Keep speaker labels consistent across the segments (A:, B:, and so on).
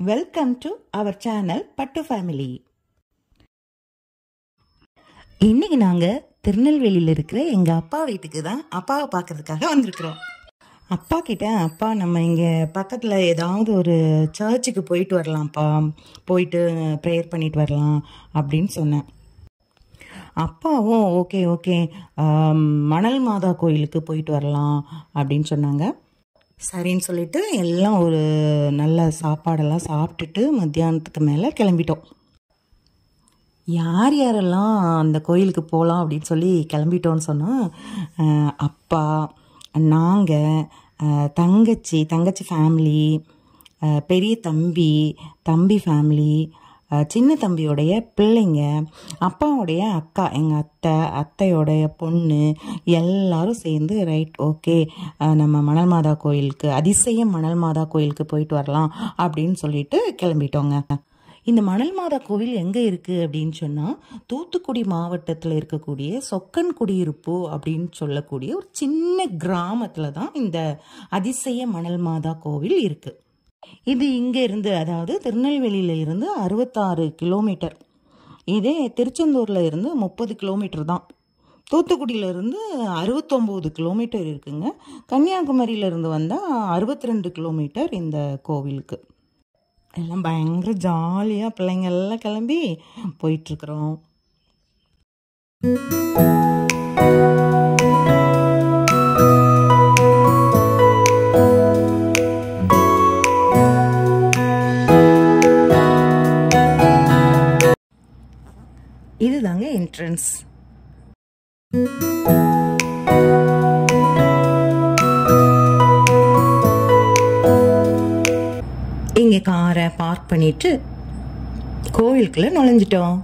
A: Welcome to our channel பட்டு family. இன்னைக்கு நாங்கள் திருநெல்வேலியில் இருக்கிற எங்கள் அப்பா வீட்டுக்கு தான் அப்பாவை பார்க்கறதுக்காக வந்திருக்கிறோம். அப்பா கிட்ட, அப்பா நம்ம இங்கே பக்கத்தில் ஏதாவது ஒரு சர்ச்சுக்கு போயிட்டு வரலாம்ப்பா, போயிட்டு ப்ரேயர் பண்ணிட்டு வரலாம் அப்படின்னு சொன்னேன். அப்பாவும் ஓகே ஓகே மணல் மாதா கோயிலுக்கு போயிட்டு வரலாம் அப்படின்னு சொன்னாங்க. சரின்னு சொல்லிட்டு எல்லாம் ஒரு நல்ல சாப்பாடெல்லாம் சாப்பிட்டுட்டு மத்தியானத்துக்கு மேலே கிளம்பிட்டோம். யார் யாரெல்லாம் அந்த கோயிலுக்கு போகலாம் அப்படின்னு சொல்லி கிளம்பிட்டோன்னு சொன்னால், அப்பா, நாங்கள், தங்கச்சி ஃபேமிலி, பெரிய தம்பி ஃபேமிலி, சின்ன தம்பியோடைய பிள்ளைங்க, அப்பாவுடைய அக்கா, எங்கள் அத்தையோடைய பொண்ணு எல்லாரும் சேர்ந்து ரைட் ஓகே நம்ம மணல் மாதா கோயிலுக்கு, அதிசயம் மணல் மாதா கோயிலுக்கு போயிட்டு வரலாம் அப்படின்னு சொல்லிட்டு கிளம்பிட்டோங்க. இந்த மணல் மாதா கோவில் எங்கே இருக்குது அப்படின்னு சொன்னால், தூத்துக்குடி மாவட்டத்தில் இருக்கக்கூடிய சொக்கன் குடியிருப்பு அப்படின்னு சொல்லக்கூடிய ஒரு சின்ன கிராமத்தில் தான் இந்த அதிசய மணல் மாதா கோவில் இருக்குது. இது இங்கே இருந்து, அதாவது திருநெல்வேலியில் இருந்து 66 கிலோமீட்டர். இதே திருச்செந்தூரில் இருந்து 30 கிலோமீட்டர் தான். தூத்துக்குடியிலேருந்து 69 கிலோமீட்டர் இருக்குங்க. கன்னியாகுமரியிலேருந்து வந்தால் 62 கிலோமீட்டர் இந்த கோவிலுக்கு. எல்லாம் பயங்கர ஜாலியாக பிள்ளைங்கள்லாம் கிளம்பி போயிட்டுருக்குறோம். இதுதாங்க என்ட்ரன்ஸ். இங்கே காரை பார்க் பண்ணிட்டு கோவிலுக்குள்ள நுழைஞ்சிட்டோம்.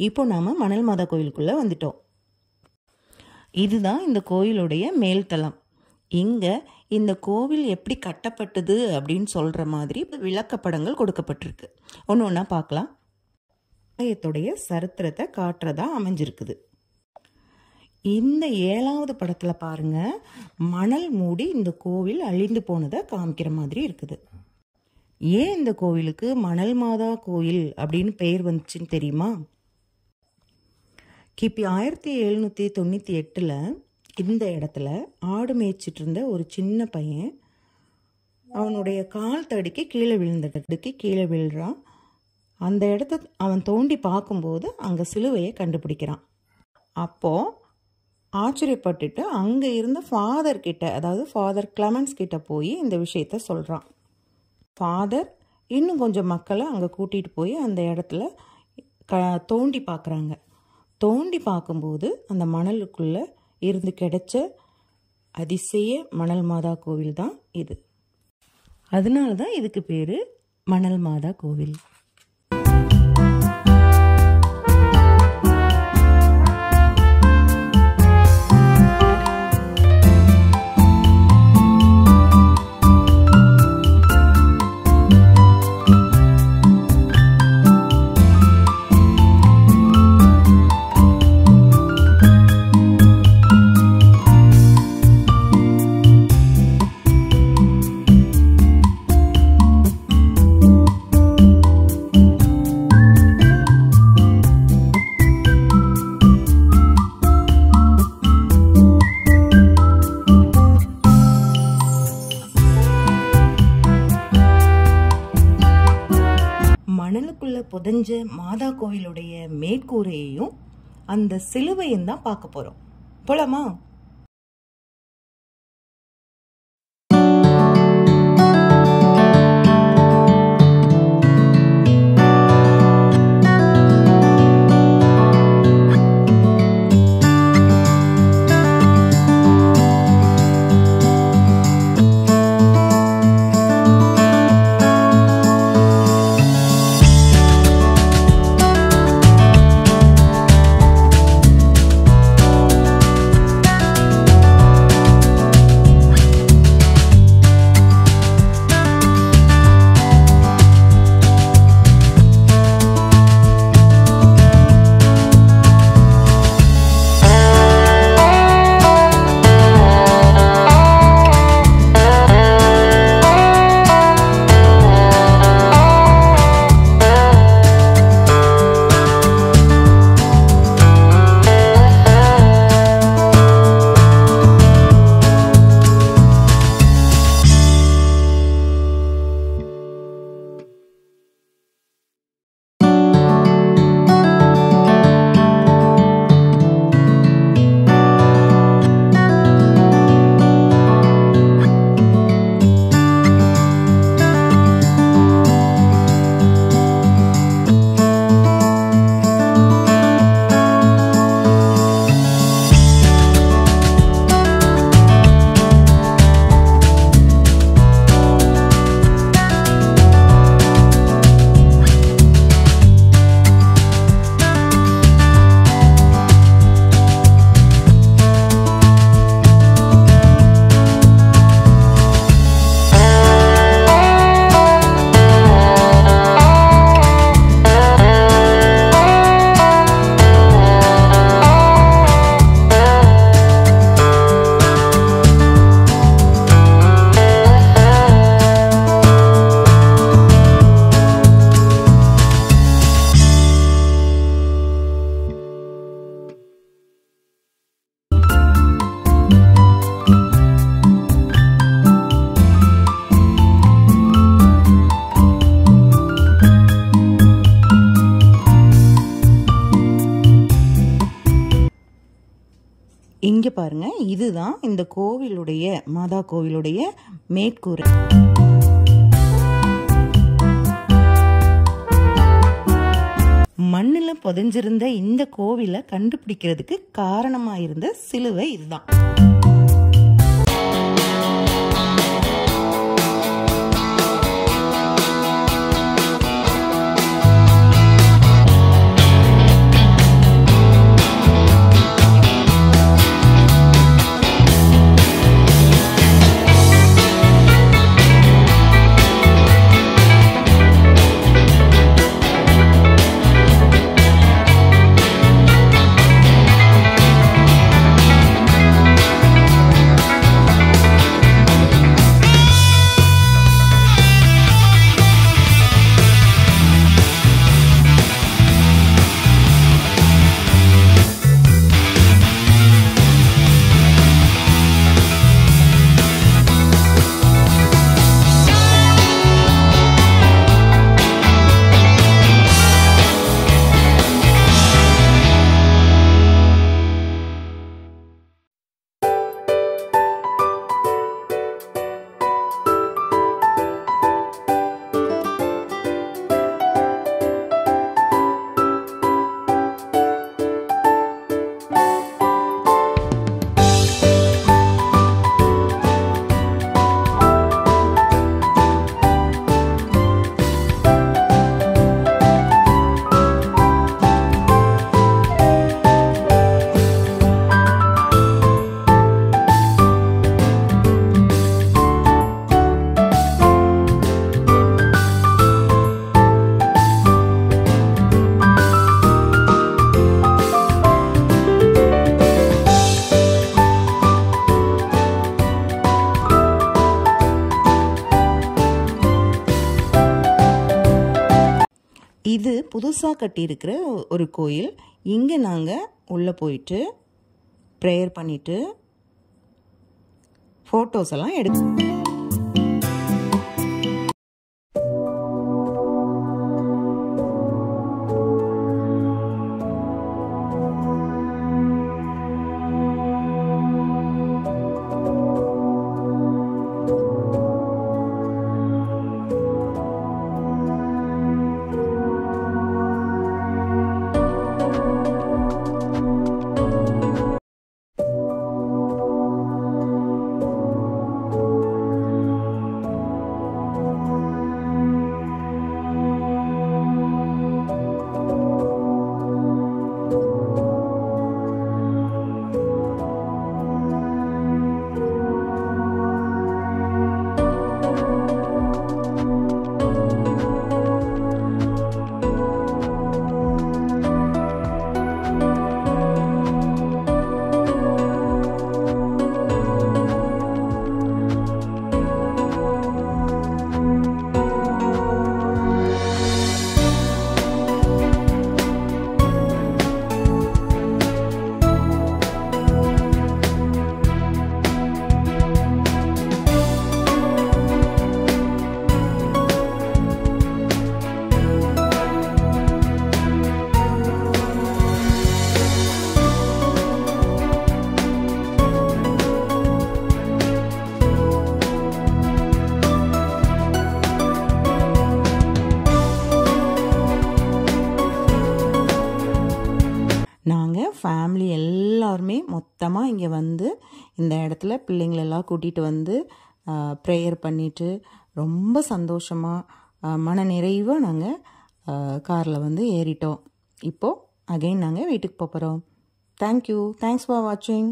A: இப்போ நாம் மணல் மாதா கோயிலுக்குள்ளே வந்துட்டோம். இதுதான் இந்த கோயிலுடைய மேல்தளம். இங்கே இந்த கோவில் எப்படி கட்டப்பட்டது அப்படின்னு சொல்கிற மாதிரி விளக்கப்படங்கள் கொடுக்கப்பட்டிருக்கு. ஒன்று ஒன்றா பார்க்கலாம். ஆலயத்துடைய சரித்திரத்தை காட்டுறதா அமைஞ்சிருக்குது. இந்த 7வது படத்தில் பாருங்கள், மணல் மூடி இந்த கோவில் அழிந்து போனதை காமிக்கிற மாதிரி இருக்குது. ஏன் இந்த கோவிலுக்கு மணல் மாதா கோயில் அப்படின்னு பெயர் வந்துச்சுன்னு தெரியுமா? கிபி 1798 இந்த இடத்துல ஆடு மேய்ச்சிட்டு இருந்த ஒரு சின்ன பையன் அவனுடைய கால் தடுக்கி கீழே விழுறான். அந்த இடத்த அவன் தோண்டி பார்க்கும்போது அங்கே சிலுவையை கண்டுபிடிக்கிறான். அப்போது ஆச்சரியப்பட்டுட்டு அங்கே இருந்த ஃபாதர் கிட்ட, அதாவது ஃபாதர் கிளமன்ஸ் கிட்ட போய் இந்த விஷயத்த சொல்கிறான். ஃபாதர் இன்னும் கொஞ்சம் மக்களை அங்கே கூட்டிகிட்டு போய் அந்த இடத்துல தோண்டி பார்க்குறாங்க. தோண்டி பார்க்கும்போது அந்த மணலுக்குள்ளே இருந்து கிடைச்ச அதிசய மணல் மாதா கோவில் தான் இது. அதனால தான் இதுக்கு பேர் மணல் மாதா கோவில். புதைஞ்ச மாதா கோவிலுடைய மேற்கூரையையும் அந்த சிலுவையும் தான் பார்க்க போறோம். போலாமா? இங்கே பாருங்க, இதுதான் இந்த கோவிலுடைய மாதா கோவிலுடைய மேற்கூரை. மண்ணில் புதைஞ்சிருந்த இந்த கோவிலை கண்டுபிடிக்கிறதுக்கு காரணமாக இருந்த சிலுவை இதுதான். இது புதுசாக கட்டியிருக்கிற ஒரு கோயில். இங்கே நாங்கள் உள்ளே போயிட்டு ப்ரேயர் பண்ணிவிட்டு ஃபோட்டோஸ் எல்லாம் எடுத்து ஃபேமிலி எல்லாருமே மொத்தமாக இங்கே வந்து இந்த இடத்துல பிள்ளைங்களெல்லாம் கூட்டிகிட்டு வந்து ப்ரேயர் பண்ணிவிட்டு ரொம்ப சந்தோஷமாக மன நிறைவாக நாங்கள் காரில் வந்து ஏறிட்டோம். இப்போது அகைன் நாங்கள் வீட்டுக்கு போகிறோம். தேங்க்யூ. தேங்க்ஸ் ஃபார் வாட்சிங்.